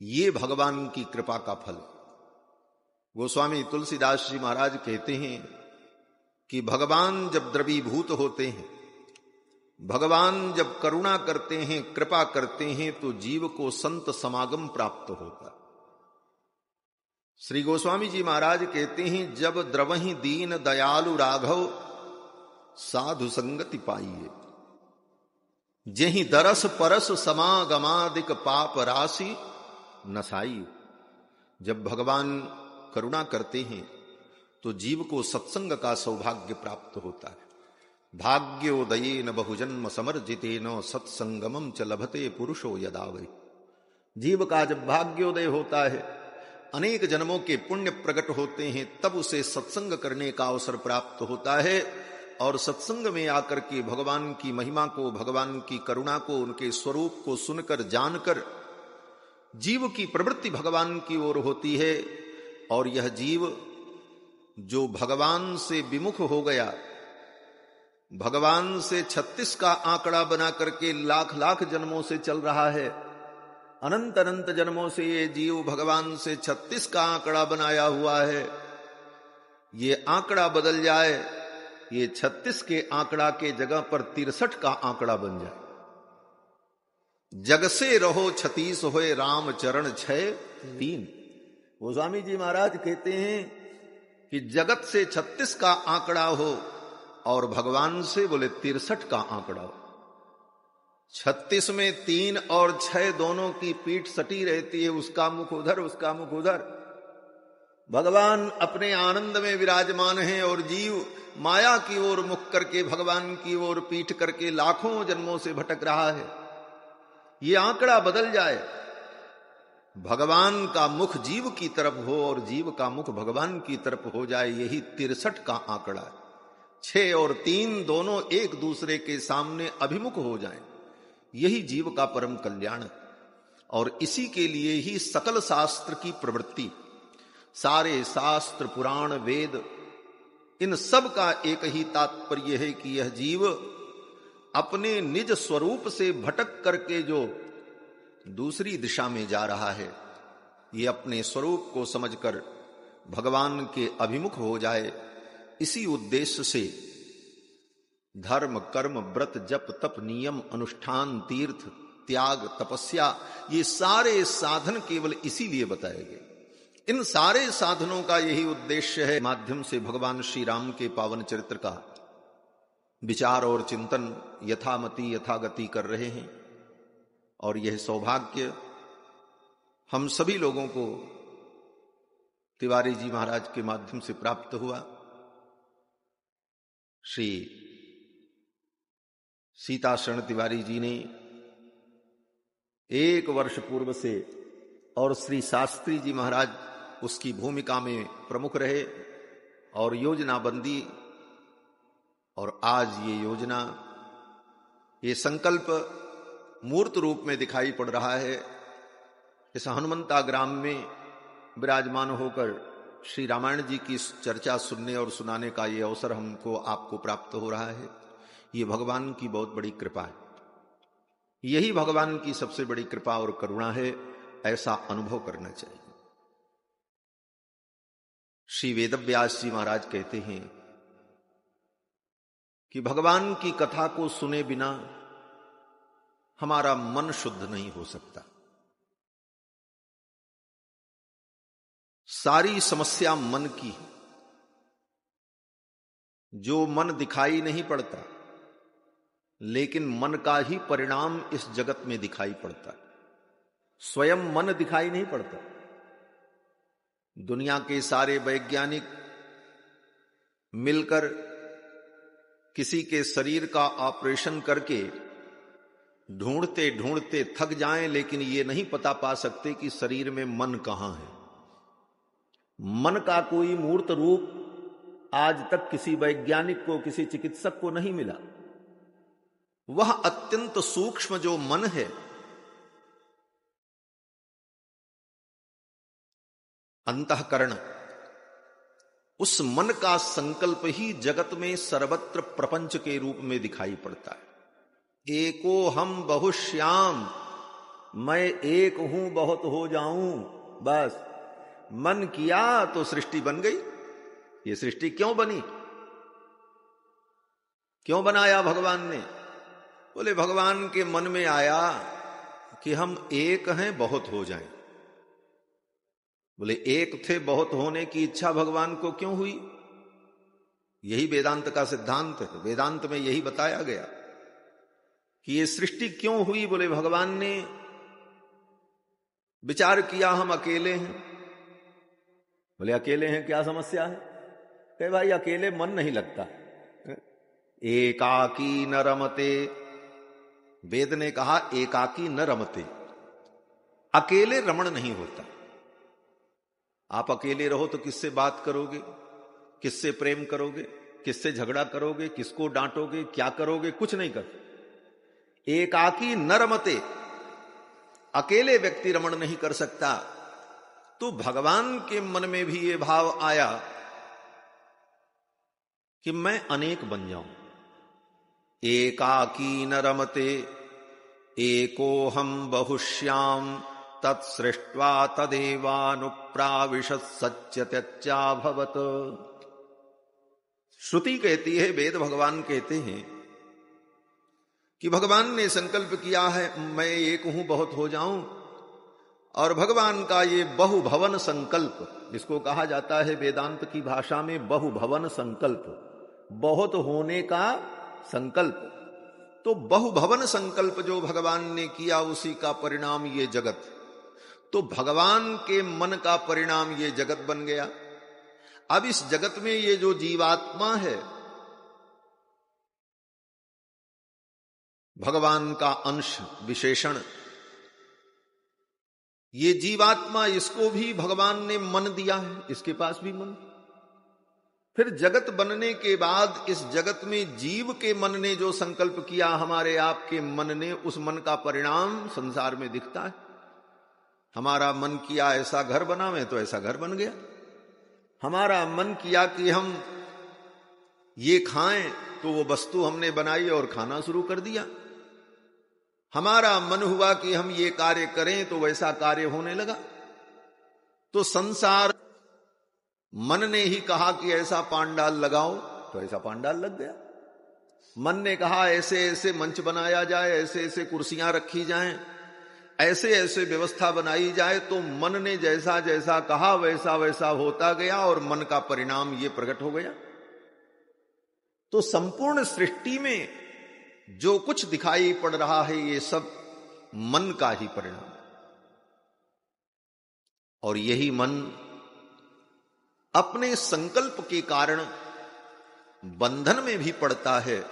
ये भगवान की कृपा का फल। गोस्वामी तुलसीदास जी महाराज कहते हैं कि भगवान जब द्रवीभूत होते हैं, भगवान जब करुणा करते हैं, कृपा करते हैं, तो जीव को संत समागम प्राप्त होता है। श्री गोस्वामी जी महाराज कहते हैं, जब द्रवहि दीन दयालु राघव साधु संगति पाइए, जेहि दरस परस समागमादिक पाप राशि नसाई। जब भगवान करुणा करते हैं तो जीव को सत्संग का सौभाग्य प्राप्त होता है। भाग्योदयेन बहुजन्म समर्जितेन सत्संगमम च लभते पुरुषो यदावै। जीव का जब भाग्योदय होता है, अनेक जन्मों के पुण्य प्रकट होते हैं, तब उसे सत्संग करने का अवसर प्राप्त होता है। और सत्संग में आकर के भगवान की महिमा को, भगवान की करुणा को, उनके स्वरूप को सुनकर, जानकर जीव की प्रवृत्ति भगवान की ओर होती है। और यह जीव जो भगवान से विमुख हो गया, भगवान से 36 का आंकड़ा बना करके लाख लाख जन्मों से चल रहा है, अनंत अनंत जन्मों से ये जीव भगवान से 36 का आंकड़ा बनाया हुआ है, ये आंकड़ा बदल जाए, ये 36 के आंकड़ा के जगह पर 63 का आंकड़ा बन जाए। जग से रहो 36 होए राम चरण 6-3। गोस्वामी जी महाराज कहते हैं कि जगत से 36 का आंकड़ा हो और भगवान से बोले 63 का आंकड़ा हो। 36 में 3 और 6 दोनों की पीठ सटी रहती है, उसका मुख उधर, उसका मुख उधर। भगवान अपने आनंद में विराजमान है और जीव माया की ओर मुख करके, भगवान की ओर पीठ करके लाखों जन्मों से भटक रहा है। ये आंकड़ा बदल जाए, भगवान का मुख जीव की तरफ हो और जीव का मुख भगवान की तरफ हो जाए, यही 63 का आंकड़ा है। 6 और 3 दोनों एक दूसरे के सामने अभिमुख हो जाएं, यही जीव का परम कल्याण। और इसी के लिए ही सकल शास्त्र की प्रवृत्ति, सारे शास्त्र, पुराण, वेद, इन सब का एक ही तात्पर्य है कि यह जीव अपने निज स्वरूप से भटक करके जो दूसरी दिशा में जा रहा है, ये अपने स्वरूप को समझकर भगवान के अभिमुख हो जाए। इसी उद्देश्य से धर्म, कर्म, व्रत, जप, तप, नियम, अनुष्ठान, तीर्थ, त्याग, तपस्या, ये सारे साधन केवल इसीलिए बताए गए। इन सारे साधनों का यही उद्देश्य है, माध्यम से भगवान श्री राम के पावन चरित्र का विचार और चिंतन यथामति यथागति कर रहे हैं। और यह सौभाग्य हम सभी लोगों को तिवारी जी महाराज के माध्यम से प्राप्त हुआ। श्री सीता शरण तिवारी जी ने 1 वर्ष पूर्व से, और श्री शास्त्री जी महाराज उसकी भूमिका में प्रमुख रहे और योजना बंदी। और आज ये योजना, ये संकल्प मूर्त रूप में दिखाई पड़ रहा है। इस हनुमंता ग्राम में विराजमान होकर श्री रामायण जी की चर्चा सुनने और सुनाने का ये अवसर हमको, आपको प्राप्त हो रहा है। ये भगवान की बहुत बड़ी कृपा है, यही भगवान की सबसे बड़ी कृपा और करुणा है, ऐसा अनुभव करना चाहिए। श्री वेदव्यास जी महाराज कहते हैं कि भगवान की कथा को सुने बिना हमारा मन शुद्ध नहीं हो सकता। सारी समस्या मन की है। जो मन दिखाई नहीं पड़ता, लेकिन मन का ही परिणाम इस जगत में दिखाई पड़ता है। स्वयं मन दिखाई नहीं पड़ता। दुनिया के सारे वैज्ञानिक मिलकर किसी के शरीर का ऑपरेशन करके ढूंढते ढूंढते थक जाएं, लेकिन ये नहीं पता पा सकते कि शरीर में मन कहां है। मन का कोई मूर्त रूप आज तक किसी वैज्ञानिक को, किसी चिकित्सक को नहीं मिला। वह अत्यंत सूक्ष्म जो मन है, अंतःकरण, उस मन का संकल्प ही जगत में सर्वत्र प्रपंच के रूप में दिखाई पड़ता है। एको हम बहुश्याम मैं एक हूं बहुत हो जाऊं, बस मन किया तो सृष्टि बन गई। ये सृष्टि क्यों बनी, क्यों बनाया भगवान ने? बोले भगवान के मन में आया कि हम एक हैं बहुत हो जाएं। बोले एक थे बहुत होने की इच्छा भगवान को क्यों हुई? यही वेदांत का सिद्धांत है। वेदांत में यही बताया गया कि ये सृष्टि क्यों हुई। बोले भगवान ने विचार किया हम अकेले हैं। बोले अकेले हैं क्या समस्या है? कहे भाई अकेले मन नहीं लगता, एकाकी न रमते। वेद ने कहा एकाकी न रमते, अकेले रमण नहीं होता। आप अकेले रहो तो किससे बात करोगे, किससे प्रेम करोगे, किससे झगड़ा करोगे, किसको डांटोगे, क्या करोगे? कुछ नहीं कर। एकाकी न रमते, अकेले व्यक्ति रमण नहीं कर सकता। तो भगवान के मन में भी ये भाव आया कि मैं अनेक बन जाऊं। एकाकी न रमते एको हम बहुश्याम तत्सृष्ट्वा तदेवानुप्राविशत् सच्यत्यच्चाभवत्। श्रुति कहती है, वेद भगवान कहते हैं कि भगवान ने संकल्प किया है मैं एक हूं बहुत हो जाऊं। और भगवान का ये बहुभवन संकल्प, जिसको कहा जाता है वेदांत की भाषा में बहुभवन संकल्प, बहुत होने का संकल्प। तो बहुभवन संकल्प जो भगवान ने किया उसी का परिणाम ये जगत। तो भगवान के मन का परिणाम ये जगत बन गया। अब इस जगत में ये जो जीवात्मा है, भगवान का अंश विशेषण, ये जीवात्मा, इसको भी भगवान ने मन दिया है, इसके पास भी मन। फिर जगत बनने के बाद इस जगत में जीव के मन ने जो संकल्प किया, हमारे आपके मन ने, उस मन का परिणाम संसार में दिखता है। हमारा मन किया ऐसा घर बनावे तो ऐसा घर बन गया। हमारा मन किया कि हम ये खाएं तो वो वस्तु हमने बनाई और खाना शुरू कर दिया। हमारा मन हुआ कि हम ये कार्य करें तो वैसा कार्य होने लगा। तो संसार, मन ने ही कहा कि ऐसा पांडाल लगाओ तो ऐसा पांडाल लग गया। मन ने कहा ऐसे ऐसे मंच बनाया जाए, ऐसे ऐसे कुर्सियां रखी जाएं, ऐसे ऐसे व्यवस्था बनाई जाए, तो मन ने जैसा जैसा कहा वैसा वैसा होता गया और मन का परिणाम ये प्रकट हो गया। तो संपूर्ण सृष्टि में जो कुछ दिखाई पड़ रहा है ये सब मन का ही परिणाम। और यही मन अपने संकल्प के कारण बंधन में भी पड़ता है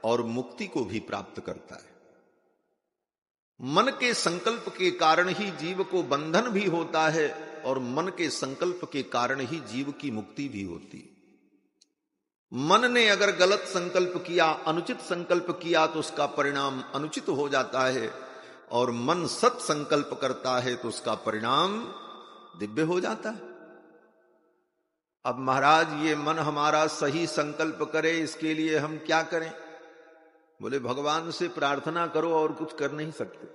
और मुक्ति को भी प्राप्त करता है। मन के संकल्प के कारण ही जीव को बंधन भी होता है और मन के संकल्प के कारण ही जीव की मुक्ति भी होती है। मन ने अगर गलत संकल्प किया, अनुचित संकल्प किया तो उसका परिणाम अनुचित हो जाता है, और मन सत संकल्प करता है तो उसका परिणाम दिव्य हो जाता है। अब महाराज ये मन हमारा सही संकल्प करे, इसके लिए हम क्या करें? बोले भगवान से प्रार्थना करो और कुछ कर नहीं सकते।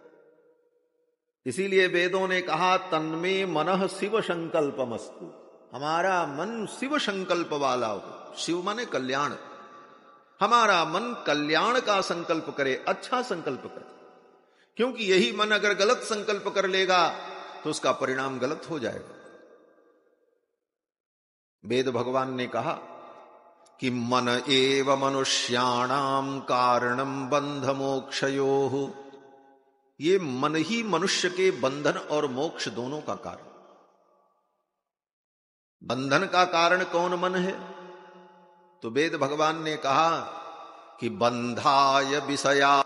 इसीलिए वेदों ने कहा तन्मे मनः शिव संकल्पमस्तु, हमारा मन शिव संकल्प वाला हो। शिव माने कल्याण। हमारा मन कल्याण का संकल्प करे, अच्छा संकल्प करे। क्योंकि यही मन अगर गलत संकल्प कर लेगा तो उसका परिणाम गलत हो जाएगा। वेद भगवान ने कहा कि मन एव मनुष्याणाम कारणम बंध मोक्षयोः, ये मन ही मनुष्य के बंधन और मोक्ष दोनों का कारण। बंधन का कारण कौन मन है? तो वेद भगवान ने कहा कि बंधाय विषया,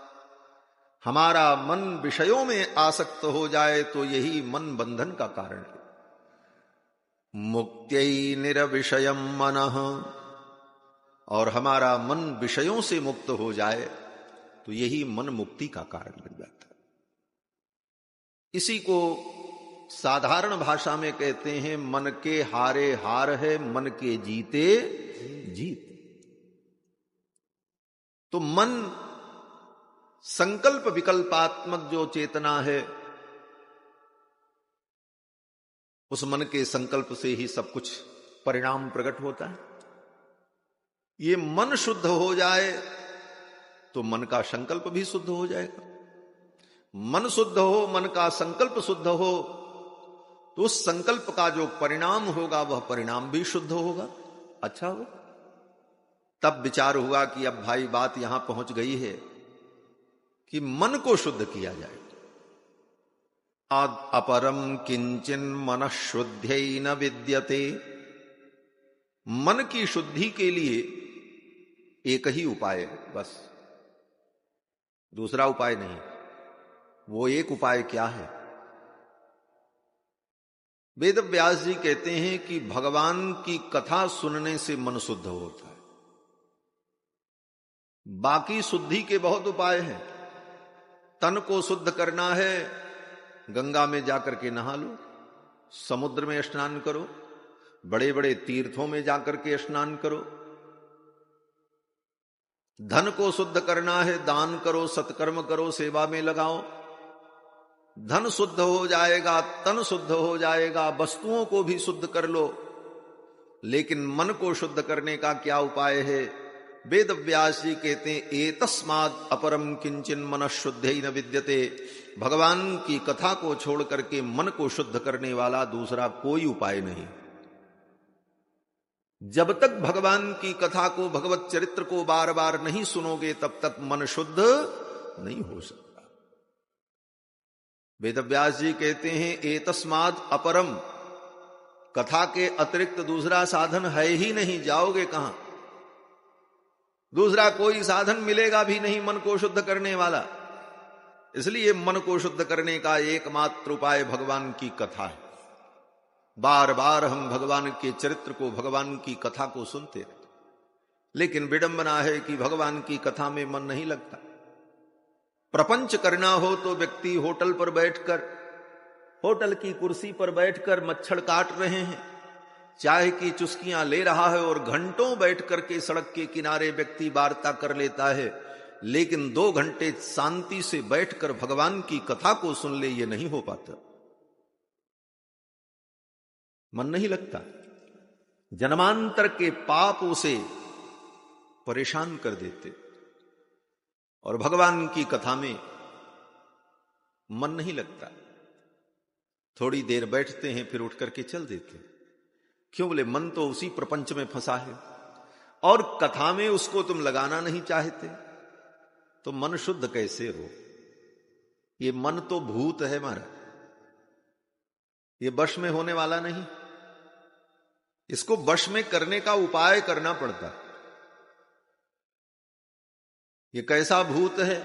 हमारा मन विषयों में आसक्त हो जाए तो यही मन बंधन का कारण है। मुक्त्यै निरविषयम मनः, और हमारा मन विषयों से मुक्त हो जाए तो यही मन मुक्ति का कारण बन जाता है। इसी को साधारण भाषा में कहते हैं मन के हारे हार है, मन के जीते जीत। तो मन संकल्प विकल्पात्मक जो चेतना है, उस मन के संकल्प से ही सब कुछ परिणाम प्रकट होता है। ये मन शुद्ध हो जाए तो मन का संकल्प भी शुद्ध हो जाएगा। मन शुद्ध हो, मन का संकल्प शुद्ध हो, तो उस संकल्प का जो परिणाम होगा वह परिणाम भी शुद्ध होगा, अच्छा हो। तब विचार हुआ कि अब भाई बात यहां पहुंच गई है कि मन को शुद्ध किया जाए। आद अपरम किंचिन मन शुद्ध्यै न विद्यते। मन की शुद्धि के लिए एक ही उपाय है, बस, दूसरा उपाय नहीं। वो एक उपाय क्या है? वेद व्यास जी कहते हैं कि भगवान की कथा सुनने से मन शुद्ध होता है। बाकी शुद्धि के बहुत उपाय हैं। तन को शुद्ध करना है, गंगा में जाकर के नहा लो, समुद्र में स्नान करो, बड़े बड़े तीर्थों में जाकर के स्नान करो। धन को शुद्ध करना है, दान करो, सत्कर्म करो, सेवा में लगाओ। धन शुद्ध हो जाएगा, तन शुद्ध हो जाएगा, वस्तुओं को भी शुद्ध कर लो। लेकिन मन को शुद्ध करने का क्या उपाय है? वेद व्यास जी कहते हैं एतस्माद् अपरम किंचिन मन शुद्धै न विद्यते। भगवान की कथा को छोड़ करके मन को शुद्ध करने वाला दूसरा कोई उपाय नहीं। जब तक भगवान की कथा को, भगवत चरित्र को बार बार नहीं सुनोगे, तब तक मन शुद्ध नहीं हो सकता। वेद व्यास जी कहते हैं एतस्माद् अपरम, कथा के अतिरिक्त दूसरा साधन है ही नहीं, जाओगे कहां? दूसरा कोई साधन मिलेगा भी नहीं मन को शुद्ध करने वाला। इसलिए मन को शुद्ध करने का एकमात्र उपाय भगवान की कथा है। बार बार हम भगवान के चरित्र को, भगवान की कथा को सुनते हैं, लेकिन विडंबना है कि भगवान की कथा में मन नहीं लगता। प्रपंच करना हो तो व्यक्ति होटल पर बैठकर, होटल की कुर्सी पर बैठकर मच्छर काट रहे हैं, चाय की चुस्कियां ले रहा है और घंटों बैठ करके सड़क के किनारे व्यक्ति वार्ता कर लेता है, लेकिन 2 घंटे शांति से बैठकर भगवान की कथा को सुन ले, ये नहीं हो पाता। मन नहीं लगता। जन्मांतर के पाप उसे परेशान कर देते और भगवान की कथा में मन नहीं लगता। थोड़ी देर बैठते हैं, फिर उठ करके चल देते हैं। क्यों? बोले मन तो उसी प्रपंच में फंसा है और कथा में उसको तुम लगाना नहीं चाहते, तो मन शुद्ध कैसे हो? ये मन तो भूत है महाराज, ये वश में होने वाला नहीं। इसको वश में करने का उपाय करना पड़ता। ये कैसा भूत है?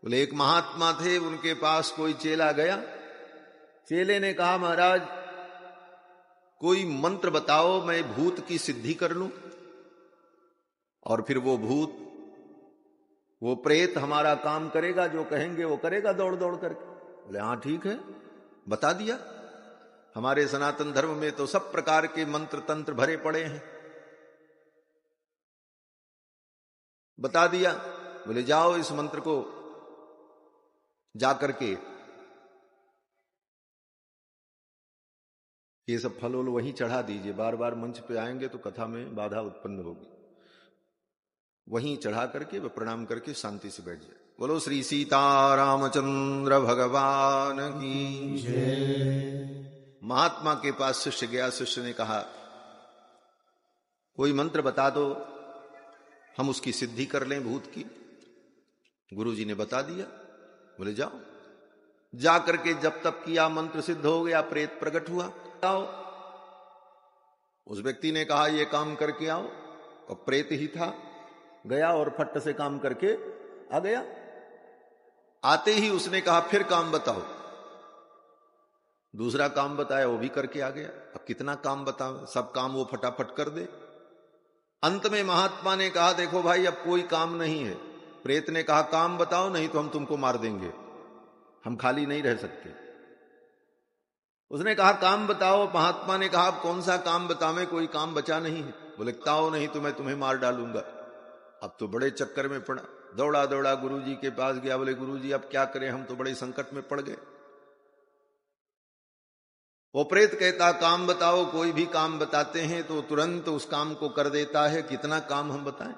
बोले एक महात्मा थे, उनके पास कोई चेला गया। चेले ने कहा महाराज कोई मंत्र बताओ, मैं भूत की सिद्धि कर लूं और फिर वो भूत, वो प्रेत हमारा काम करेगा, जो कहेंगे वो करेगा दौड़ दौड़ करके। बोले हाँ ठीक है, बता दिया। हमारे सनातन धर्म में तो सब प्रकार के मंत्र तंत्र भरे पड़े हैं। बता दिया। बोले जाओ इस मंत्र को जाकर के ये सब फल वल वहीं चढ़ा दीजिए। बार बार मंच पे आएंगे तो कथा में बाधा उत्पन्न होगी। वहीं चढ़ा करके वह प्रणाम करके शांति से बैठ जाए। बोलो श्री सीतारामचंद्र भगवान की जय। महात्मा के पास शिष्य गया। शिष्य ने कहा कोई मंत्र बता दो, हम उसकी सिद्धि कर लें भूत की। गुरुजी ने बता दिया। बोले जाओ। जा करके जब तप किया, मंत्र सिद्ध हो गया, प्रेत प्रकट हुआ। आओ। उस व्यक्ति ने कहा ये काम करके आओ, और प्रेत ही था। गया और फट से काम करके आ गया। आते ही उसने कहा फिर काम बताओ। दूसरा काम बताया, वो भी करके आ गया। अब कितना काम बताओ, सब काम वो फटाफट कर दे। अंत में महात्मा ने कहा देखो भाई अब कोई काम नहीं है। प्रेत ने कहा काम बताओ, नहीं तो हम तुमको मार देंगे, हम खाली नहीं रह सकते। उसने कहा काम बताओ। महात्मा ने कहा अब कौन सा काम बतावें, कोई काम बचा नहीं है। बोले बताओ, नहीं तो मैं तुम्हें मार डालूंगा। अब तो बड़े चक्कर में पड़ा। दौड़ा दौड़ा गुरुजी के पास गया, बोले गुरुजी अब क्या करें, हम तो बड़े संकट में पड़ गए। वो प्रेत कहता काम बताओ। कोई भी काम बताते हैं तो तुरंत उस काम को कर देता है। कितना काम हम बताएं,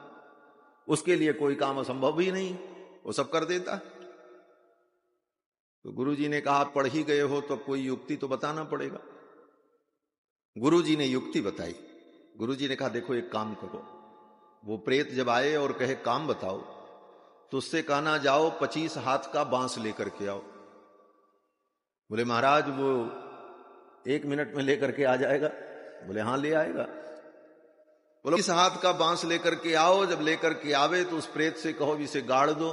उसके लिए कोई काम असंभव ही नहीं, वो सब कर देता। तो गुरुजी ने कहा पढ़ ही गए हो तो अब कोई युक्ति तो बताना पड़ेगा। गुरुजी ने युक्ति बताई। गुरुजी ने कहा देखो एक काम करो, वो प्रेत जब आए और कहे काम बताओ तो उससे कहना जाओ 25 हाथ का बांस लेकर के आओ। बोले महाराज वो 1 मिनट में लेकर के आ जाएगा? बोले हाँ ले आएगा। बोलो 25 हाथ का बांस लेकर के आओ। जब लेकर के आवे तो उस प्रेत से कहो इसे गाड़ दो,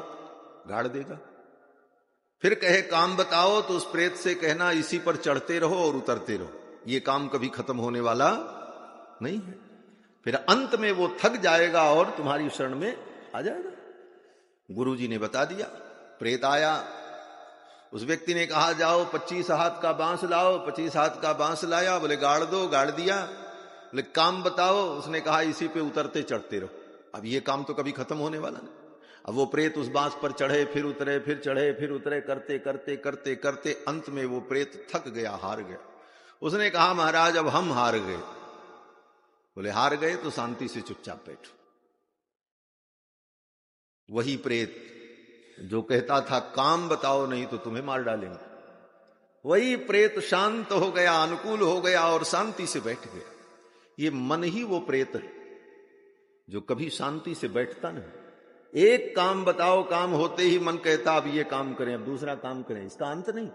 गाड़ देगा। फिर कहे काम बताओ तो उस प्रेत से कहना इसी पर चढ़ते रहो और उतरते रहो, ये काम कभी खत्म होने वाला नहीं है। फिर अंत में वो थक जाएगा और तुम्हारी शरण में आ जाएगा। गुरुजी ने बता दिया। प्रेत आया, उस व्यक्ति ने कहा जाओ 25 हाथ का बांस लाओ। 25 हाथ का बांस लाया। बोले गाड़ दो, गाड़ दिया। बोले काम बताओ। उसने कहा इसी पे उतरते चढ़ते रहो। अब ये काम तो कभी खत्म होने वाला नहीं। अब वो प्रेत उस बांस पर चढ़े, फिर उतरे, फिर चढ़े, फिर उतरे, करते करते करते करते अंत में वो प्रेत थक गया, हार गया। उसने कहा महाराज अब हम हार गए। बोले हार गए तो शांति से चुपचाप बैठो। वही प्रेत जो कहता था काम बताओ नहीं तो तुम्हें मार डालेंगे, वही प्रेत शांत हो गया, अनुकूल हो गया और शांति से बैठ गया। ये मन ही वो प्रेत है जो कभी शांति से बैठता नहीं। एक काम बताओ, काम होते ही मन कहता अब ये काम करें, अब दूसरा काम करें, इसका अंत नहीं।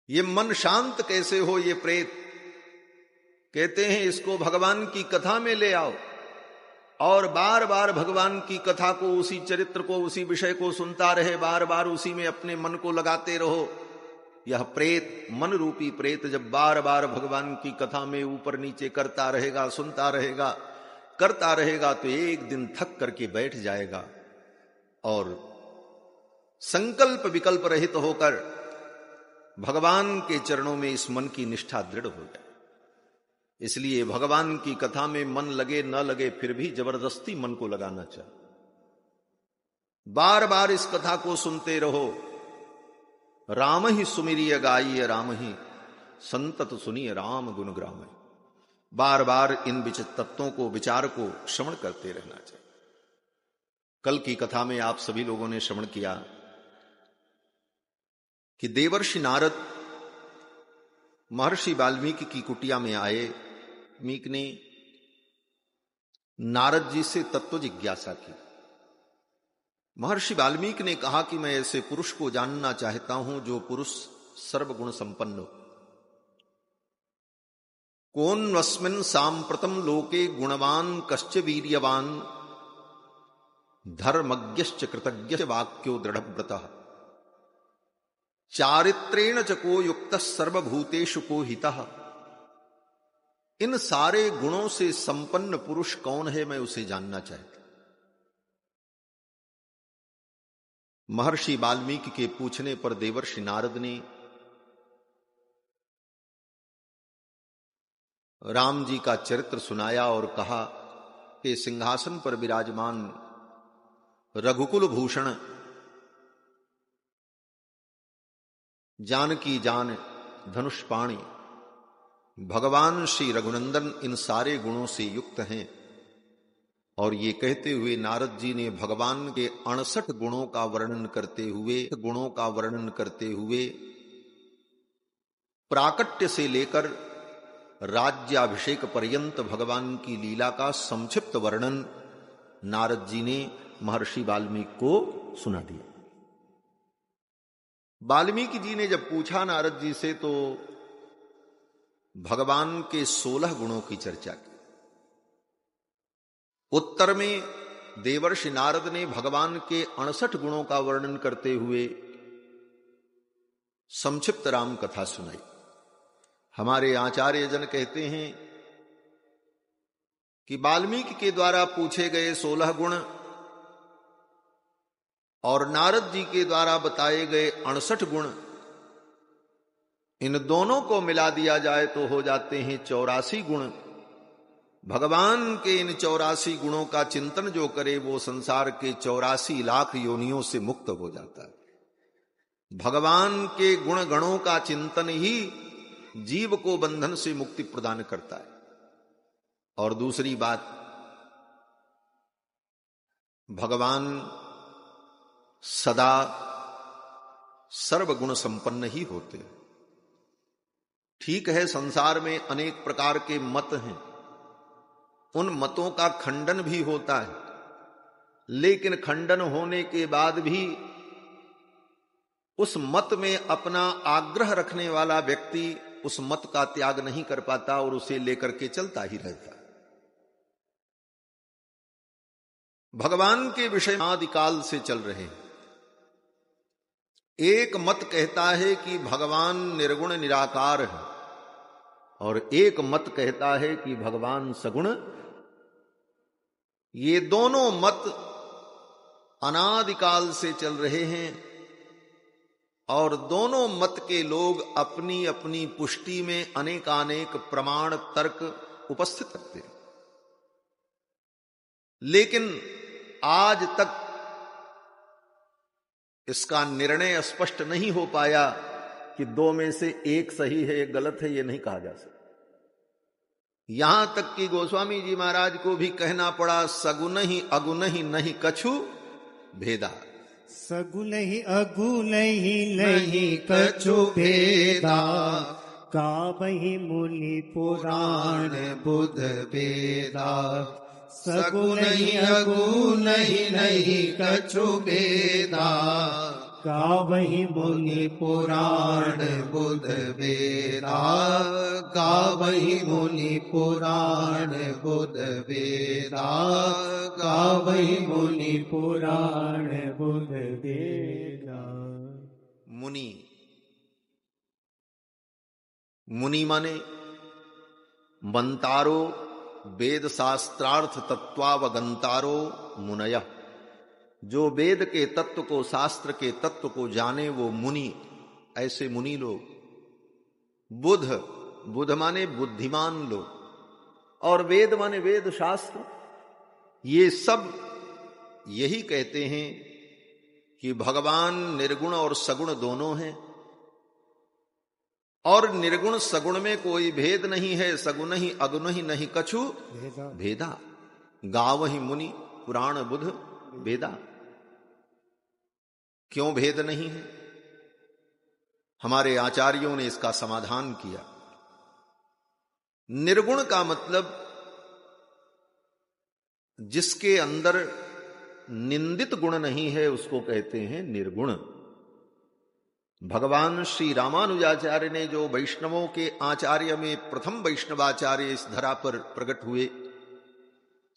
ये मन शांत कैसे हो? ये प्रेत कहते हैं इसको भगवान की कथा में ले आओ और बार बार भगवान की कथा को, उसी चरित्र को, उसी विषय को सुनता रहे, बार बार उसी में अपने मन को लगाते रहो। यह प्रेत, मन रूपी प्रेत जब बार बार भगवान की कथा में ऊपर नीचे करता रहेगा, सुनता रहेगा, करता रहेगा तो एक दिन थक करके बैठ जाएगा और संकल्प विकल्प रहित होकर भगवान के चरणों में इस मन की निष्ठा दृढ़ हो जाए। इसलिए भगवान की कथा में मन लगे न लगे फिर भी जबरदस्ती मन को लगाना चाहिए। बार बार इस कथा को सुनते रहो। राम ही सुमिरिय गाइय राम ही संतत सुनिय राम गुण ग्राम। बार बार इन तत्वों को, विचार को श्रवण करते रहना चाहिए। कल की कथा में आप सभी लोगों ने श्रवण किया कि देवर्षि नारद महर्षि वाल्मीकि की कुटिया में आए। वाल्मीकि ने नारद जी से तत्व जिज्ञासा की। महर्षि वाल्मीकि ने कहा कि मैं ऐसे पुरुष को जानना चाहता हूं जो पुरुष सर्वगुण संपन्न हो। कोन्वस्मिन् सांप्रतम लोके गुणवान कश्च वीर्यवान धर्मज्ञश्च कृतज्ञ वाक्यो दृढ़व्रतः चारित्रेण च को युक्तः सर्वभूतेषु को हितः। इन सारे गुणों से संपन्न पुरुष कौन है, मैं उसे जानना चाहता। महर्षि वाल्मीकि के पूछने पर देवर्षि नारद ने राम जी का चरित्र सुनाया और कहा कि सिंहासन पर विराजमान रघुकुल भूषण, जानकी जान, धनुष पाणी भगवान श्री रघुनंदन इन सारे गुणों से युक्त हैं। और ये कहते हुए नारद जी ने भगवान के 68 गुणों का वर्णन करते हुए प्राकट्य से लेकर राज्याभिषेक पर्यंत भगवान की लीला का संक्षिप्त वर्णन नारद जी ने महर्षि वाल्मीकि को सुना दिया। वाल्मीकि जी ने जब पूछा नारद जी से तो भगवान के 16 गुणों की चर्चा की। उत्तर में देवर्षि नारद ने भगवान के 68 गुणों का वर्णन करते हुए संक्षिप्त राम कथा सुनाई। हमारे आचार्य जन कहते हैं कि वाल्मीकि के द्वारा पूछे गए 16 गुण और नारद जी के द्वारा बताए गए 68 गुण, इन दोनों को मिला दिया जाए तो हो जाते हैं 84 गुण। भगवान के इन 84 गुणों का चिंतन जो करे वो संसार के 84 लाख योनियों से मुक्त हो जाता है। भगवान के गुण गणों का चिंतन ही जीव को बंधन से मुक्ति प्रदान करता है। और दूसरी बात, भगवान सदा सर्वगुण संपन्न ही होते हैं। ठीक है, संसार में अनेक प्रकार के मत हैं, उन मतों का खंडन भी होता है, लेकिन खंडन होने के बाद भी उस मत में अपना आग्रह रखने वाला व्यक्ति उस मत का त्याग नहीं कर पाता और उसे लेकर के चलता ही रहता। भगवान के विषय आदिकाल से चल रहे हैं। एक मत कहता है कि भगवान निर्गुण निराकार है, और एक मत कहता है कि भगवान सगुण। ये दोनों मत अनादिकाल से चल रहे हैं, और दोनों मत के लोग अपनी अपनी पुष्टि में अनेकानेक प्रमाण तर्क उपस्थित रखते हैं। लेकिन आज तक इसका निर्णय स्पष्ट नहीं हो पाया कि दो में से एक सही है एक गलत है, ये नहीं कहा जा सकता। यहां तक कि गोस्वामी जी महाराज को भी कहना पड़ा, सगुन ही अगुन ही नहीं कछु भेदा। सगुन ही अगुन ही नहीं कछु भेदा, गावहि मुनि पुराण बुध वेदा। सगुन ही अगुन ही नहीं कछु भेदा, गावहि मुनि पुराण बुध वेदा। गावहि मुनि पुराण बुध वेदा, गावहि मुनि पुराण बुध वेदा। मुनि, मुनि माने मंतारो, वेद शास्त्रार्थ तत्वावगंतारो मुनय। जो वेद के तत्व को, शास्त्र के तत्व को जाने वो मुनि, ऐसे मुनि लोग। बुध, बुध माने बुद्धिमान लोग, और वेद माने वेद शास्त्र। ये सब यही कहते हैं कि भगवान निर्गुण और सगुण दोनों हैं, और निर्गुण सगुण में कोई भेद नहीं है। सगुन ही अगुन ही नहीं कछु भेदा, गाव ही मुनि पुराण बुध वेदा। क्यों भेद नहीं है? हमारे आचार्यों ने इसका समाधान किया। निर्गुण का मतलब जिसके अंदर निंदित गुण नहीं है उसको कहते हैं निर्गुण। भगवान श्री रामानुजाचार्य ने, जो वैष्णवों के आचार्य में प्रथम वैष्णवाचार्य इस धरा पर प्रकट हुए,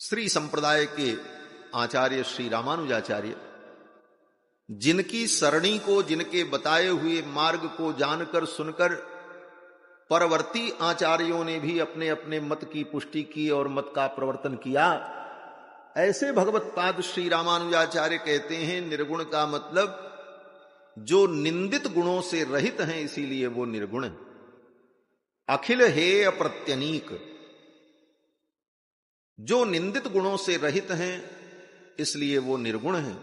श्री संप्रदाय के आचार्य श्री रामानुजाचार्य, जिनकी सरणी को, जिनके बताए हुए मार्ग को जानकर सुनकर परवर्ती आचार्यों ने भी अपने अपने मत की पुष्टि की और मत का प्रवर्तन किया, ऐसे भगवत पाद श्री रामानुजाचार्य कहते हैं निर्गुण का मतलब जो निंदित गुणों से रहित हैं, इसीलिए वो निर्गुण है। अखिल हेय प्रत्यनीक, जो निंदित गुणों से रहित हैं इसलिए वो निर्गुण है,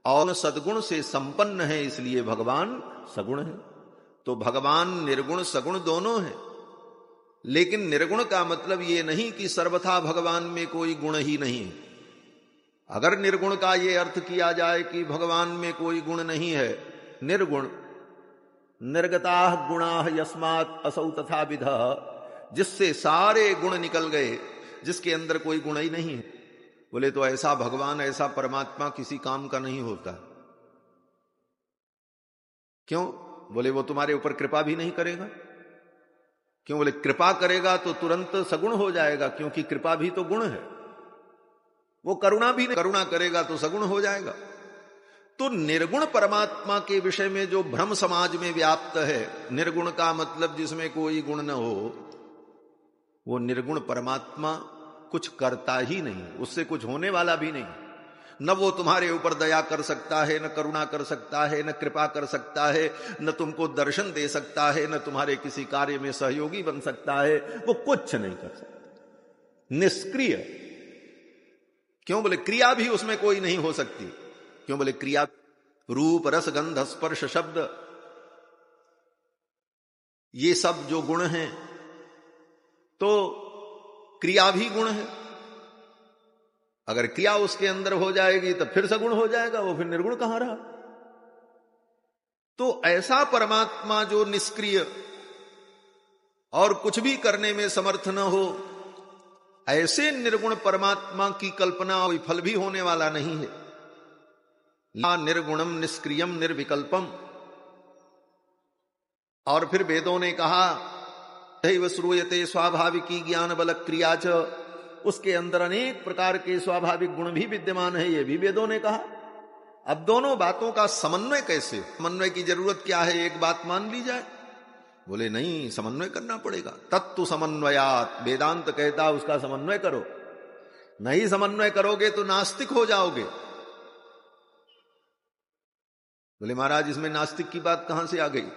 और सद्गुण से संपन्न है इसलिए भगवान सगुण है। तो भगवान निर्गुण सगुण दोनों हैं। लेकिन निर्गुण का मतलब ये नहीं कि सर्वथा भगवान में कोई गुण ही नहीं है। अगर निर्गुण का ये अर्थ किया जाए कि भगवान में कोई गुण नहीं है, निर्गुण, निर्गताः गुणाः यस्मात् असौ तथा विधः, जिससे सारे गुण निकल गए, जिसके अंदर कोई गुण ही नहीं है, बोले तो ऐसा भगवान, ऐसा परमात्मा किसी काम का नहीं होता। क्यों? बोले वो तुम्हारे ऊपर कृपा भी नहीं करेगा। क्यों? बोले कृपा करेगा तो तुरंत सगुण हो जाएगा, क्योंकि कृपा भी तो गुण है। वो करुणा भी नहीं, करुणा करेगा तो सगुण हो जाएगा। तो निर्गुण परमात्मा के विषय में जो भ्रम समाज में व्याप्त है, निर्गुण का मतलब जिसमें कोई गुण न हो, वो निर्गुण परमात्मा कुछ करता ही नहीं, उससे कुछ होने वाला भी नहीं। न वो तुम्हारे ऊपर दया कर सकता है, न करुणा कर सकता है, न कृपा कर सकता है, न तुमको दर्शन दे सकता है, न तुम्हारे किसी कार्य में सहयोगी बन सकता है। वो कुछ नहीं कर सकता। निष्क्रिय। क्यों? बोले क्रिया भी उसमें कोई नहीं हो सकती। क्यों? बोले क्रिया रूप रस गंध स्पर्श शब्द ये सब जो गुण हैं तो क्रिया भी गुण है। अगर क्रिया उसके अंदर हो जाएगी तो फिर सगुण हो जाएगा, वो फिर निर्गुण कहां रहा। तो ऐसा परमात्मा जो निष्क्रिय और कुछ भी करने में समर्थ न हो, ऐसे निर्गुण परमात्मा की कल्पना विफल भी होने वाला नहीं है। ला निर्गुणम निष्क्रियम निर्विकल्पम। और फिर वेदों ने कहा दैव श्रूयते स्वाभाविकी ज्ञान बल क्रिया च, उसके अंदर अनेक प्रकार के स्वाभाविक गुण भी विद्यमान है, ये भी वेदों ने कहा। अब दोनों बातों का समन्वय कैसे? समन्वय की जरूरत क्या है? एक बात मान ली जाए? बोले नहीं, समन्वय करना पड़ेगा। तत्तु समन्वयात, वेदांत कहता उसका समन्वय करो। नहीं समन्वय करोगे तो नास्तिक हो जाओगे। बोले महाराज इसमें नास्तिक की बात कहां से आ गई?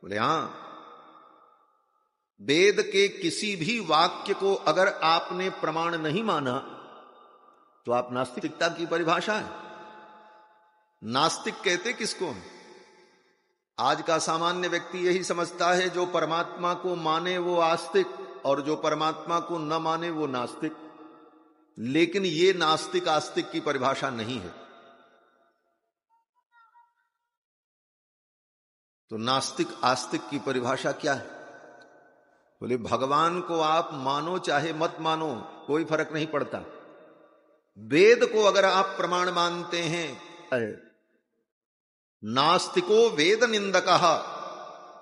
बोले हां, वेद के किसी भी वाक्य को अगर आपने प्रमाण नहीं माना तो आप नास्तिकता की परिभाषा है। नास्तिक कहते किसको है? आज का सामान्य व्यक्ति यही समझता है जो परमात्मा को माने वो आस्तिक और जो परमात्मा को न माने वो नास्तिक। लेकिन ये नास्तिक आस्तिक की परिभाषा नहीं है। तो नास्तिक आस्तिक की परिभाषा क्या है? बोले भगवान को आप मानो चाहे मत मानो, कोई फर्क नहीं पड़ता। वेद को अगर आप प्रमाण मानते हैं, नास्तिको वेद निंदकः,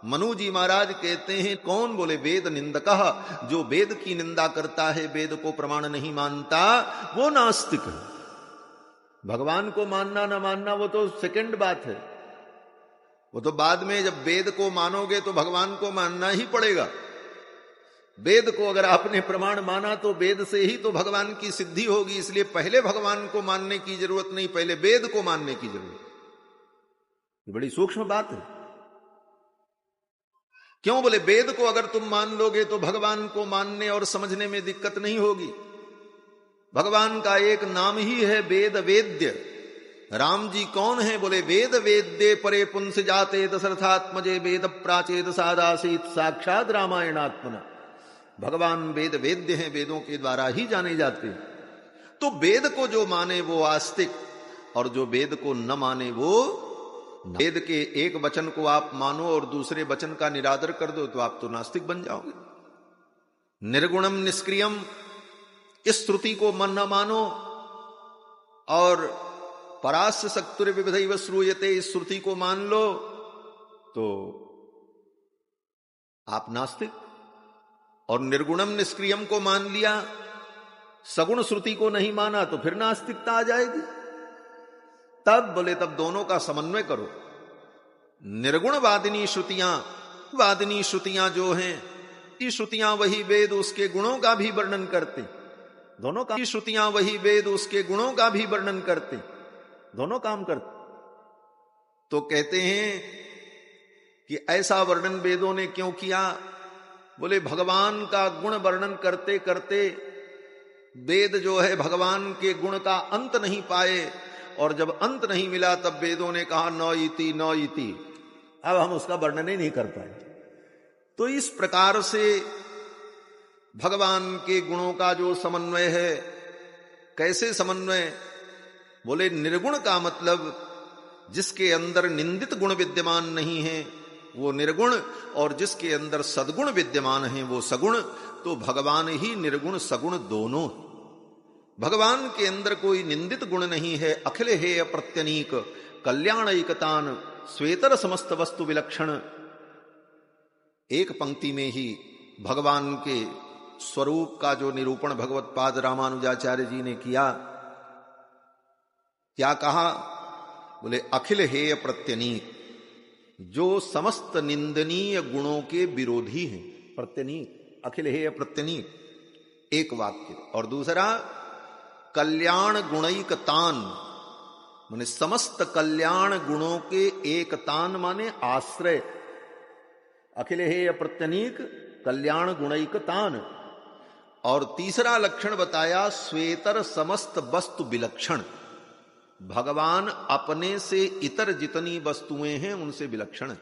मनु जी महाराज कहते हैं कौन? बोले वेद निंदकः, जो वेद की निंदा करता है, वेद को प्रमाण नहीं मानता, वो नास्तिक है। भगवान को मानना ना मानना वो तो सेकंड बात है, वो तो बाद में जब वेद को मानोगे तो भगवान को मानना ही पड़ेगा। वेद को अगर आपने प्रमाण माना तो वेद से ही तो भगवान की सिद्धि होगी। इसलिए पहले भगवान को मानने की जरूरत नहीं, पहले वेद को मानने की जरूरत। ये बड़ी सूक्ष्म बात है। क्यों? बोले वेद को अगर तुम मान लोगे तो भगवान को मानने और समझने में दिक्कत नहीं होगी। भगवान का एक नाम ही है वेद वेद्य। राम जी कौन है? बोले वेद वेद्ये परे पुंस जाते दशरथात्मजे वेद प्राचेद सादासीत साक्षात रामायणात्मना। भगवान वेद वेद्य हैं, वेदों के द्वारा ही जाने जाते हैं। तो वेद को जो माने वो आस्तिक और जो वेद को न माने वो, वेद के एक वचन को आप मानो और दूसरे वचन का निरादर कर दो तो आप तो नास्तिक बन जाओगे। निर्गुणम निष्क्रियम, इस श्रुति को मन न मानो और परास्य सक्तुर विविधैव श्रूयते, इस श्रुति को मान लो तो आप नास्तिक। और निर्गुणम निष्क्रियम को मान लिया, सगुण श्रुति को नहीं माना तो फिर नास्तिकता आ जाएगी। तब बोले तब दोनों का समन्वय करो। निर्गुण वादिनी श्रुतियां जो हैं, ये श्रुतियां वही वेद उसके गुणों का भी वर्णन करते। दोनों का श्रुतियां वही वेद उसके गुणों का भी वर्णन करते, दोनों काम करते। तो कहते हैं कि ऐसा वर्णन वेदों ने क्यों किया? बोले भगवान का गुण वर्णन करते करते वेद जो है भगवान के गुण का अंत नहीं पाए, और जब अंत नहीं मिला तब वेदों ने कहा न इति न इति, अब हम उसका वर्णन ही नहीं कर पाए। तो इस प्रकार से भगवान के गुणों का जो समन्वय है, कैसे समन्वय? बोले निर्गुण का मतलब जिसके अंदर निंदित गुण विद्यमान नहीं है वो निर्गुण, और जिसके अंदर सद्गुण विद्यमान है वो सगुण। तो भगवान ही निर्गुण सगुण दोनों। भगवान के अंदर कोई निंदित गुण नहीं है। अखिल हेय प्रत्यनीक कल्याणैकतान श्वेतर समस्त वस्तु विलक्षण। एक पंक्ति में ही भगवान के स्वरूप का जो निरूपण भगवत्पाद रामानुजाचार्य जी ने किया, क्या कहा? बोले अखिल हेय प्रत्यनीक, जो समस्त निंदनीय गुणों के विरोधी हैं। प्रत्यनीक, अखिल हेय प्रत्यनीक, एक वाक्य। और दूसरा कल्याण गुणैकतान, माने समस्त कल्याण गुणों के एकतान माने आश्रय। अखिल हेय प्रत्यनीक कल्याण गुणैकतान। और तीसरा लक्षण बताया स्वेतर समस्त वस्तु विलक्षण, भगवान अपने से इतर जितनी वस्तुएं हैं उनसे विलक्षण है।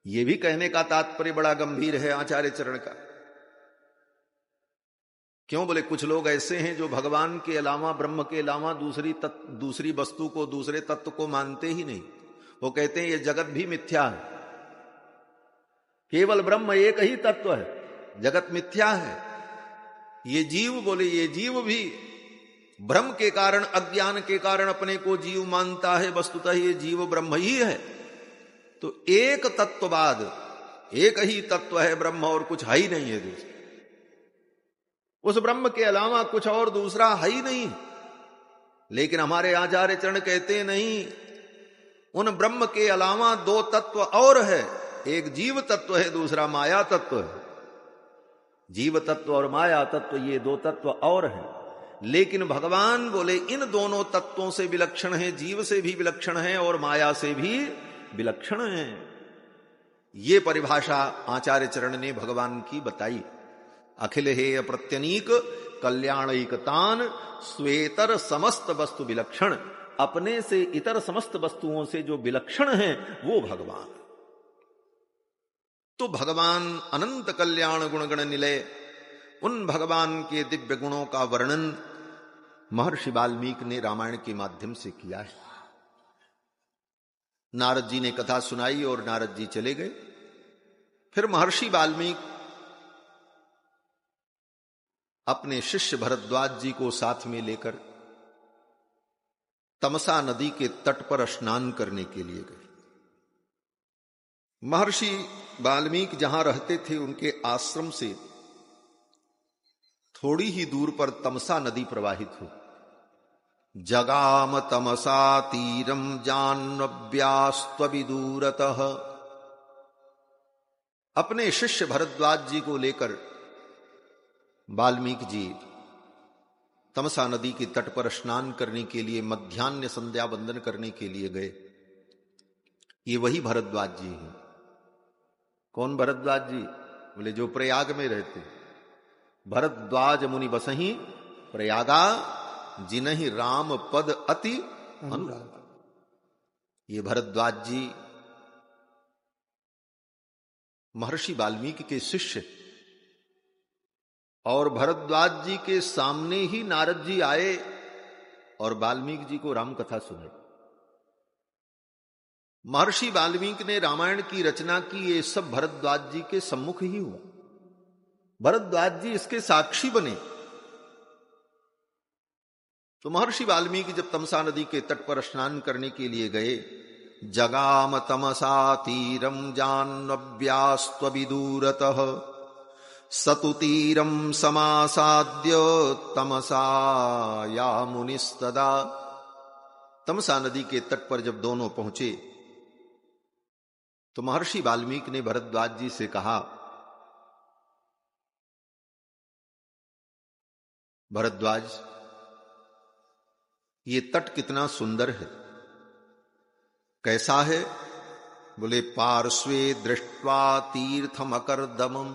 यह भी कहने का तात्पर्य बड़ा गंभीर है आचार्य चरण का। क्यों? बोले कुछ लोग ऐसे हैं जो भगवान के अलावा, ब्रह्म के अलावा दूसरी वस्तु को, दूसरे तत्व को मानते ही नहीं। वो कहते हैं ये जगत भी मिथ्या है, केवल ब्रह्म एक ही तत्व है, जगत मिथ्या है। ये जीव, बोले ये जीव भी भ्रम के कारण, अज्ञान के कारण अपने को जीव मानता है, वस्तुतः ये जीव ब्रह्म ही है। तो एक तत्ववाद, एक ही तत्व है ब्रह्म, और कुछ है ही नहीं है दूसरा। उस ब्रह्म के अलावा कुछ और दूसरा है ही नहीं। लेकिन हमारे आचार्य चरण कहते हैं नहीं, उन ब्रह्म के अलावा दो तत्व और है, एक जीव तत्व है, दूसरा माया तत्व है। जीव तत्व और माया तत्व, ये दो तत्व और है। लेकिन भगवान बोले इन दोनों तत्वों से विलक्षण है, जीव से भी विलक्षण है और माया से भी विलक्षण है। ये परिभाषा आचार्य चरण ने भगवान की बताई। अखिल हेय प्रत्यनीक कल्याणैकतान स्वेतर समस्त वस्तु विलक्षण, अपने से इतर समस्त वस्तुओं से जो विलक्षण है वो भगवान। तो भगवान अनंत कल्याण गुणगण निलय, उन भगवान के दिव्य गुणों का वर्णन महर्षि वाल्मीकि ने रामायण के माध्यम से किया है। नारद जी ने कथा सुनाई और नारद जी चले गए। फिर महर्षि वाल्मीकि अपने शिष्य भरद्वाज जी को साथ में लेकर तमसा नदी के तट पर स्नान करने के लिए गए। महर्षि वाल्मीकि जहां रहते थे उनके आश्रम से थोड़ी ही दूर पर तमसा नदी प्रवाहित हुई। जगाम तमसा तीरम जाह्नव्यास्त्वविदूरतः, अपने शिष्य भरद्वाज जी को लेकर वाल्मीकि जी तमसा नदी के तट पर स्नान करने के लिए, मध्यान्ह संध्या वंदन करने के लिए गए। ये वही भरद्वाज जी हैं। कौन भरद्वाज जी? बोले जो प्रयाग में रहते। भरद्वाज मुनि बसही प्रयागा, जिनहि राम पद अति अनुराग। ये भरद्वाज जी महर्षि वाल्मीकि के शिष्य, और भरद्वाज जी के सामने ही नारद जी आए और वाल्मीकि जी को राम कथा सुनाई। महर्षि वाल्मीकि ने रामायण की रचना की, ये सब भरद्वाज जी के सम्मुख ही हुआ। भरद्वाज जी इसके साक्षी बने। तो महर्षि वाल्मीकि जब तमसा नदी के तट पर स्नान करने के लिए गए, जगाम तमसा तीरम जाह्नव्यास्त्वविदूरतः सतु तीरम समासाद्य तमसा या मुनिस्तदा। तमसा नदी के तट पर जब दोनों पहुंचे तो महर्षि वाल्मीकि ने भरद्वाज जी से कहा, भरद्वाज ये तट कितना सुंदर है। कैसा है? बोले पार्श्वे दृष्ट्वा तीर्थम अकर्दमम,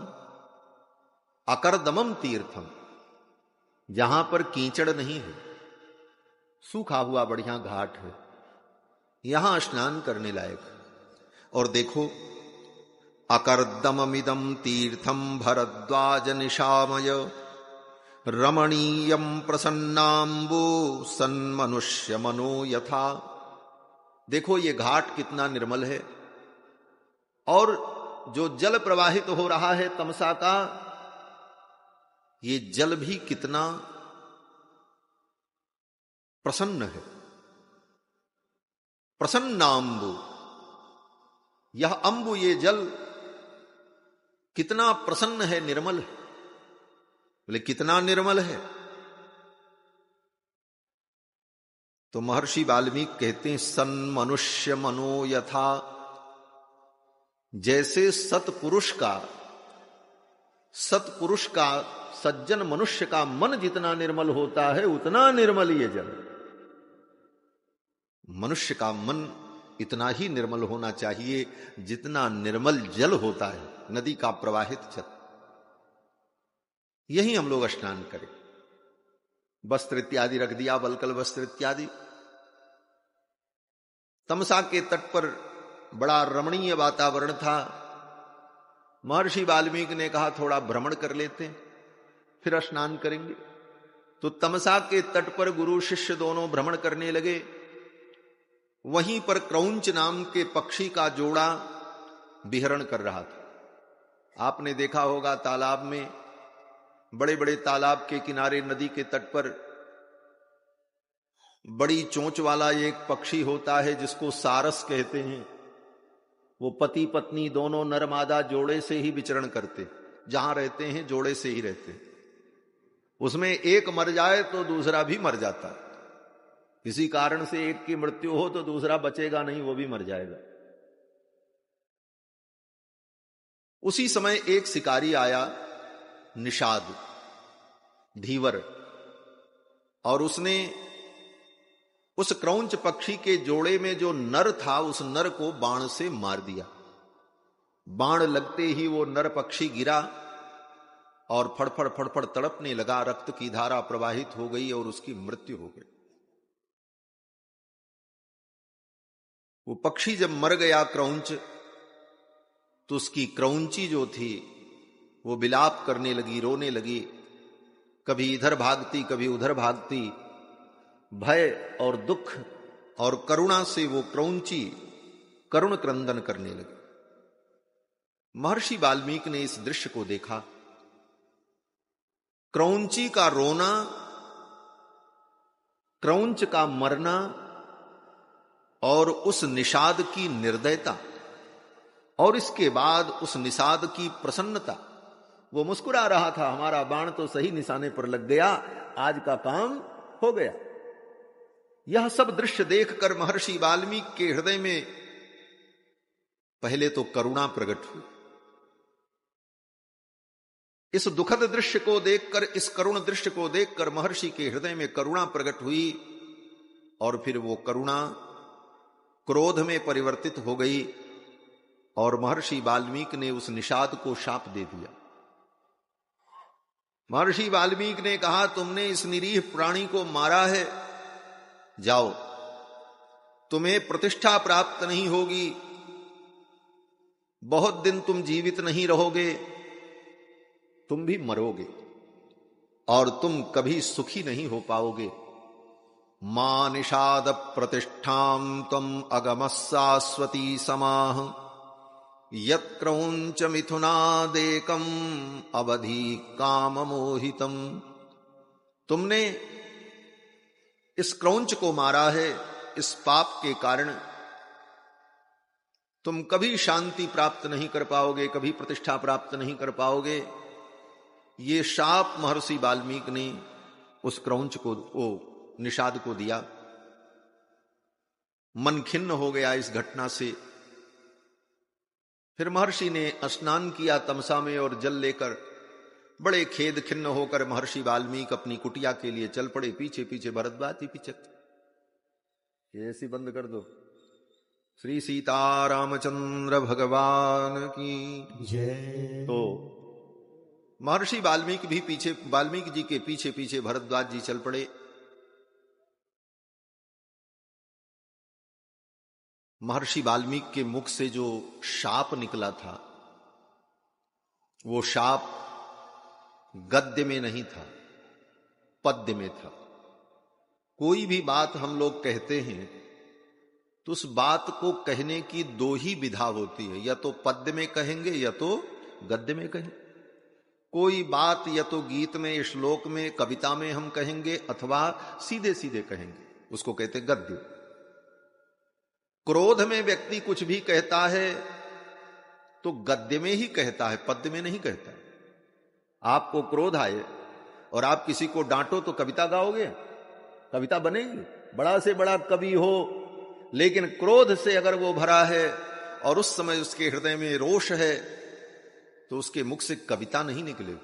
अकर्दमम तीर्थम, जहां पर कीचड़ नहीं है, सूखा हुआ बढ़िया घाट है, यहां स्नान करने लायक है। और देखो अकर्दममिदं तीर्थम भरद्वाज निशामय रमणीयम प्रसन्नाम्बो सन्मनुष्य मनो यथा। देखो ये घाट कितना निर्मल है, और जो जल प्रवाहित हो रहा है तमसा का, ये जल भी कितना प्रसन्न है। प्रसन्नाम्बु, यह अंबु, ये जल कितना प्रसन्न है, निर्मल है। बोले कितना निर्मल है? तो महर्षि वाल्मीकि कहते हैं सन्मनुष्य मनो यथा, जैसे सत्पुरुष का सज्जन मनुष्य का मन जितना निर्मल होता है उतना निर्मल ये जल। मनुष्य का मन इतना ही निर्मल होना चाहिए जितना निर्मल जल होता है, नदी का प्रवाहित जल। यही हम लोग स्नान करें। वस्त्र इत्यादि रख दिया, वल्कल वस्त्र इत्यादि। तमसा के तट पर बड़ा रमणीय वातावरण था। महर्षि वाल्मीकि ने कहा थोड़ा भ्रमण कर लेते हैं, फिर स्नान करेंगे। तो तमसा के तट पर गुरु शिष्य दोनों भ्रमण करने लगे। वहीं पर क्रौंच नाम के पक्षी का जोड़ा विहरण कर रहा था। आपने देखा होगा तालाब में, बड़े बड़े तालाब के किनारे नदी के तट पर बड़ी चोंच वाला एक पक्षी होता है जिसको सारस कहते हैं। वो पति पत्नी दोनों नर मादा जोड़े से ही विचरण करते, जहां रहते हैं जोड़े से ही रहते हैं। उसमें एक मर जाए तो दूसरा भी मर जाता है। किसी कारण से एक की मृत्यु हो तो दूसरा बचेगा नहीं, वो भी मर जाएगा। उसी समय एक शिकारी आया, निषाद धीवर, और उसने उस क्रौंच पक्षी के जोड़े में जो नर था उस नर को बाण से मार दिया। बाण लगते ही वो नर पक्षी गिरा और फड़फड़ फड़फड़ तड़पने लगा। रक्त की धारा प्रवाहित हो गई और उसकी मृत्यु हो गई। वो पक्षी जब मर गया क्रौंच, तो उसकी क्रौंची जो थी वो विलाप करने लगी, रोने लगी। कभी इधर भागती कभी उधर भागती। भय और दुख और करुणा से वो क्रौंची करुण क्रंदन करने लगी। महर्षि वाल्मीकि ने इस दृश्य को देखा। क्रौंची का रोना, क्रौंच का मरना और उस निषाद की निर्दयता, और इसके बाद उस निषाद की प्रसन्नता। वो मुस्कुरा रहा था, हमारा बाण तो सही निशाने पर लग गया, आज का काम हो गया। यह सब दृश्य देखकर महर्षि वाल्मीकि के हृदय में पहले तो करुणा प्रकट हुई। इस दुखद दृश्य को देखकर, इस करुण दृश्य को देखकर महर्षि के हृदय में करुणा प्रकट हुई, और फिर वो करुणा क्रोध में परिवर्तित हो गई और महर्षि वाल्मीकि ने उस निषाद को शाप दे दिया। महर्षि वाल्मीकि ने कहा, तुमने इस निरीह प्राणी को मारा है, जाओ, तुम्हें प्रतिष्ठा प्राप्त नहीं होगी, बहुत दिन तुम जीवित नहीं रहोगे, तुम भी मरोगे और तुम कभी सुखी नहीं हो पाओगे। मा निषाद प्रतिष्ठां तम अगमस्सास्वती समाह यत्क्रौंच मिथुनादेकम अवधि काम मोहितम। तुमने इस क्रौंच को मारा है, इस पाप के कारण तुम कभी शांति प्राप्त नहीं कर पाओगे, कभी प्रतिष्ठा प्राप्त नहीं कर पाओगे। ये शाप महर्षि वाल्मीकि ने उस क्रौंच को, ओ निषाद को दिया। मन खिन्न हो गया इस घटना से। फिर महर्षि ने स्नान किया तमसा में और जल लेकर बड़े खेद खिन्न होकर महर्षि वाल्मीकि अपनी कुटिया के लिए चल पड़े। पीछे पीछे भरद्वाज जी पीछे। ये ऐसी बंद कर दो। श्री सीतारामचंद्र भगवान की जय। तो महर्षि वाल्मीकि भी पीछे, वाल्मीकि जी के पीछे पीछे भरद्वाज जी चल पड़े। महर्षि वाल्मीकि के मुख से जो शाप निकला था, वो शाप गद्य में नहीं था, पद्य में था। कोई भी बात हम लोग कहते हैं तो उस बात को कहने की दो ही विधा होती है, या तो पद्य में कहेंगे या तो गद्य में कहेंगे। कोई बात या तो गीत में, श्लोक में, कविता में हम कहेंगे अथवा सीधे सीधे कहेंगे, उसको कहते गद्य। क्रोध में व्यक्ति कुछ भी कहता है तो गद्य में ही कहता है, पद्य में नहीं कहता। आपको क्रोध आए और आप किसी को डांटो तो कविता गाओगे, कविता बनेगी। बड़ा से बड़ा कवि हो, लेकिन क्रोध से अगर वो भरा है और उस समय उसके हृदय में रोष है तो उसके मुख से कविता नहीं निकलेगी।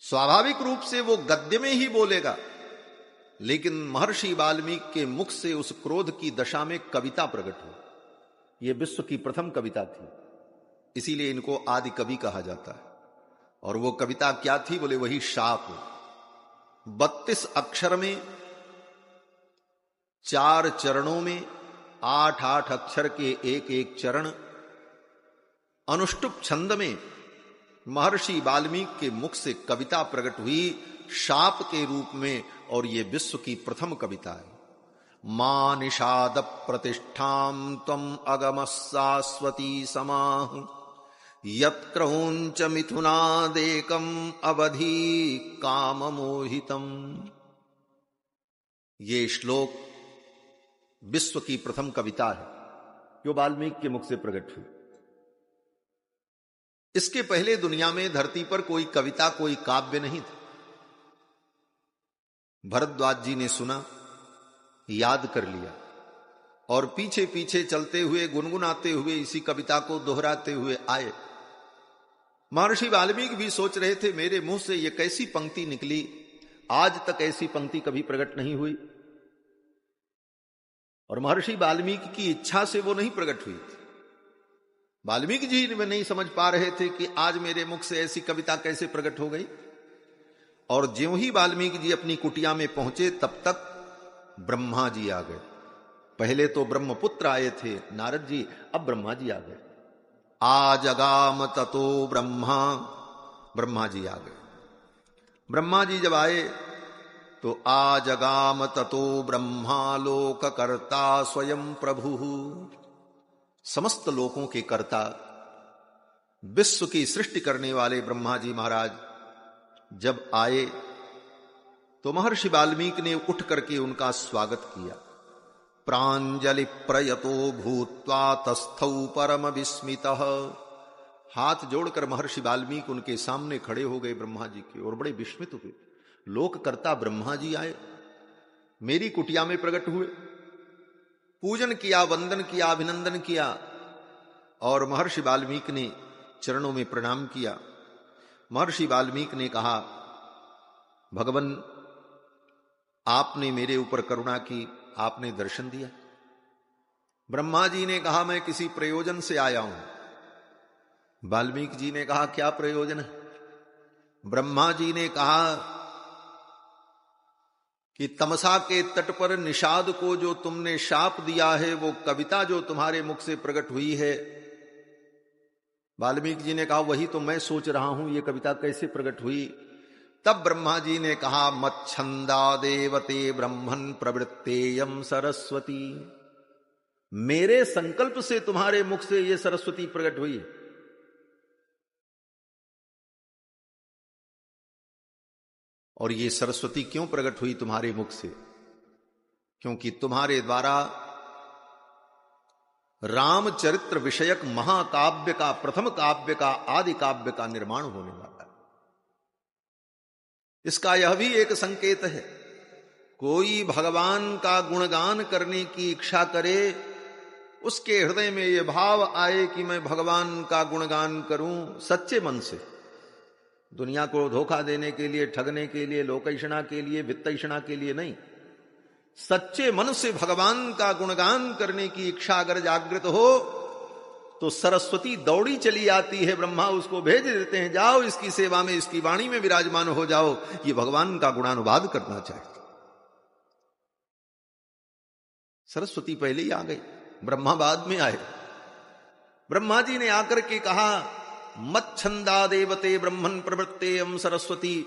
स्वाभाविक रूप से वो गद्य में ही बोलेगा, लेकिन महर्षि वाल्मीकि के मुख से उस क्रोध की दशा में कविता प्रकट हो। ये विश्व की प्रथम कविता थी, इसीलिए इनको आदि कवि कहा जाता है। और वो कविता क्या थी? बोले वही शाप। 32 अक्षर में, 4 चरणों में, 8-8 अक्षर के एक एक चरण, अनुष्टुप छंद में महर्षि वाल्मीकि के मुख से कविता प्रकट हुई शाप के रूप में, और ये विश्व की प्रथम कविता है। मां निषाद प्रतिष्ठां त्वं अगमः शाश्वती समाः यत्क्रौंच मिथुनादेकं अवधि काम मोहितम। ये श्लोक विश्व की प्रथम कविता है जो वाल्मीकि के मुख से प्रकट हुई। इसके पहले दुनिया में धरती पर कोई कविता, कोई काव्य नहीं था। भरद्वाज जी ने सुना, याद कर लिया, और पीछे पीछे चलते हुए, गुनगुनाते हुए इसी कविता को दोहराते हुए आए। महर्षि वाल्मीकि भी सोच रहे थे, मेरे मुंह से ये कैसी पंक्ति निकली, आज तक ऐसी पंक्ति कभी प्रकट नहीं हुई। और महर्षि वाल्मीकि की इच्छा से वो नहीं प्रकट हुई थी। वाल्मीकि जी में नहीं समझ पा रहे थे कि आज मेरे मुख से ऐसी कविता कैसे प्रकट हो गई। और ज्यों ही वाल्मीकि जी अपनी कुटिया में पहुंचे, तब तक ब्रह्मा जी आ गए। पहले तो ब्रह्मपुत्र आए थे नारद जी, अब ब्रह्मा जी आ गए। आजगाम ततो ब्रह्मा, ब्रह्मा जी आ गए। ब्रह्मा जी जब आए तो आजगाम ततो ब्रह्मा लोक कर्ता स्वयं प्रभु, समस्त लोकों के कर्ता, विश्व की सृष्टि करने वाले ब्रह्मा जी महाराज जब आए तो महर्षि वाल्मीकि ने उठ करके उनका स्वागत किया। प्रांजलि प्रयतो भूत्वा तस्थौ परम विस्मितः, हाथ जोड़कर महर्षि वाल्मीकि उनके सामने खड़े हो गए ब्रह्मा जी के, और बड़े विस्मित हुए। लोककर्ता ब्रह्मा जी आए, मेरी कुटिया में प्रकट हुए, पूजन किया, वंदन किया, अभिनंदन किया, और महर्षि वाल्मीकि ने चरणों में प्रणाम किया। महर्षि वाल्मीकि ने कहा, भगवान आपने मेरे ऊपर करुणा की, आपने दर्शन दिया। ब्रह्मा जी ने कहा, मैं किसी प्रयोजन से आया हूं। वाल्मीकि जी ने कहा, क्या प्रयोजन है? ब्रह्मा जी ने कहा कि तमसा के तट पर निषाद को जो तुमने शाप दिया है, वो कविता जो तुम्हारे मुख से प्रकट हुई है। वाल्मीकि जी ने कहा, वही तो मैं सोच रहा हूं, ये कविता कैसे प्रकट हुई। तब ब्रह्मा जी ने कहा, मच्छंदा देवते ब्रह्मन् प्रवृत्तेयम सरस्वती, मेरे संकल्प से तुम्हारे मुख से ये सरस्वती प्रकट हुई। और ये सरस्वती क्यों प्रकट हुई तुम्हारे मुख से? क्योंकि तुम्हारे द्वारा रामचरित्र विषयक महाकाव्य का, प्रथम काव्य का, आदि काव्य का निर्माण होने वाला है। इसका यह भी एक संकेत है, कोई भगवान का गुणगान करने की इच्छा करे, उसके हृदय में यह भाव आए कि मैं भगवान का गुणगान करूं सच्चे मन से, दुनिया को धोखा देने के लिए, ठगने के लिए, लोकैषणा के लिए, वित्तैषणा के लिए नहीं, सच्चे मन से भगवान का गुणगान करने की इच्छा अगर जागृत हो तो सरस्वती दौड़ी चली आती है। ब्रह्मा उसको भेज देते हैं, जाओ इसकी सेवा में, इसकी वाणी में विराजमान हो जाओ, ये भगवान का गुणानुवाद करना चाहिए। सरस्वती पहले ही आ गई, ब्रह्मा बाद में आए। ब्रह्मा जी ने आकर के कहा, मच्छंदा देवते ब्रह्मन् प्रवृत्तेयम सरस्वती,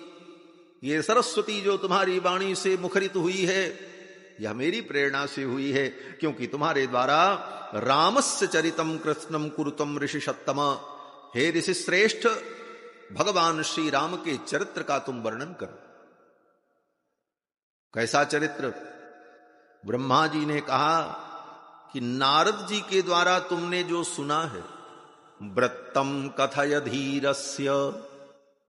ये सरस्वती जो तुम्हारी वाणी से मुखरित हुई है, यह मेरी प्रेरणा से हुई है, क्योंकि तुम्हारे द्वारा रामस्य चरितम कृष्णम कुरुतम ऋषि सत्तम, हे ऋषि श्रेष्ठ, भगवान श्री राम के चरित्र का तुम वर्णन करो। कैसा चरित्र? ब्रह्मा जी ने कहा कि नारद जी के द्वारा तुमने जो सुना है, वृत्तम कथय धीरस्य